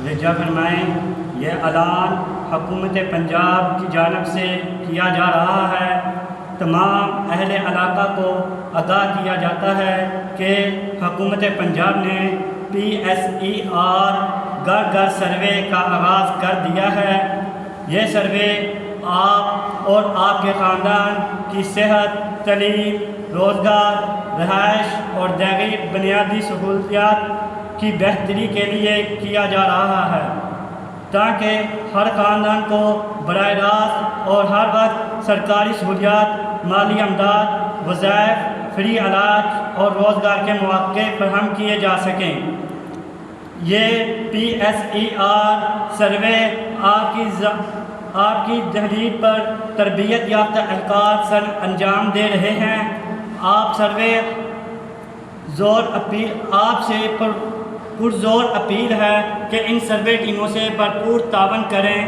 رجا فرمائیں یہ اعلان حکومت پنجاب کی جانب سے کیا جا رہا ہے۔ تمام اہل علاقہ کو آگاہ کیا جاتا ہے کہ حکومت پنجاب نے PSER گھر گھر سروے کا آغاز کر دیا ہے۔ یہ سروے آپ اور آپ کے خاندان کی صحت، تعلیم، روزگار، رہائش اور دیگر بنیادی سہولیات کی بہتری کے لیے کیا جا رہا ہے تاکہ ہر خاندان کو براہ راست اور ہر وقت سرکاری سہولیات، مالی امداد، وظائف، فری علاج اور روزگار کے مواقع فراہم کیے جا سکیں۔ یہ PSER سروے آپ کی تحریر پر تربیت یافتہ اہلکار انجام دے رہے ہیں۔ آپ سے پرزور اپیل ہے کہ ان سروے ٹیموں سے بھرپور تعاون کریں،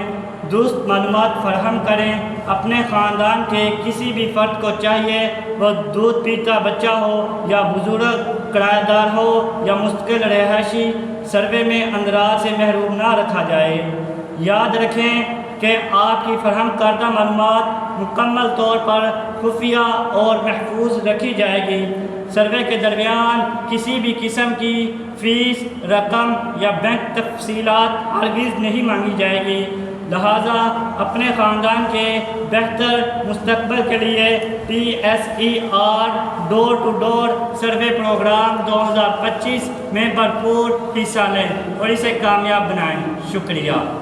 درست معلومات فراہم کریں۔ اپنے خاندان کے کسی بھی فرد کو چاہیے، وہ دودھ پیتا بچہ ہو یا بزرگ، کرایہ دار ہو یا مستقل رہائشی، سروے میں اندراج سے محروم نہ رکھا جائے۔ یاد رکھیں کہ آپ کی فراہم کردہ معلومات مکمل طور پر خفیہ اور محفوظ رکھی جائے گی۔ سروے کے درمیان کسی بھی قسم کی فیس، رقم یا بینک تفصیلات ہرگز نہیں مانگی جائے گی۔ لہٰذا اپنے خاندان کے بہتر مستقبل کے لیے PSER door to door survey programme 2025 میں بھرپور حصہ لیں اور اسے کامیاب بنائیں۔ شکریہ۔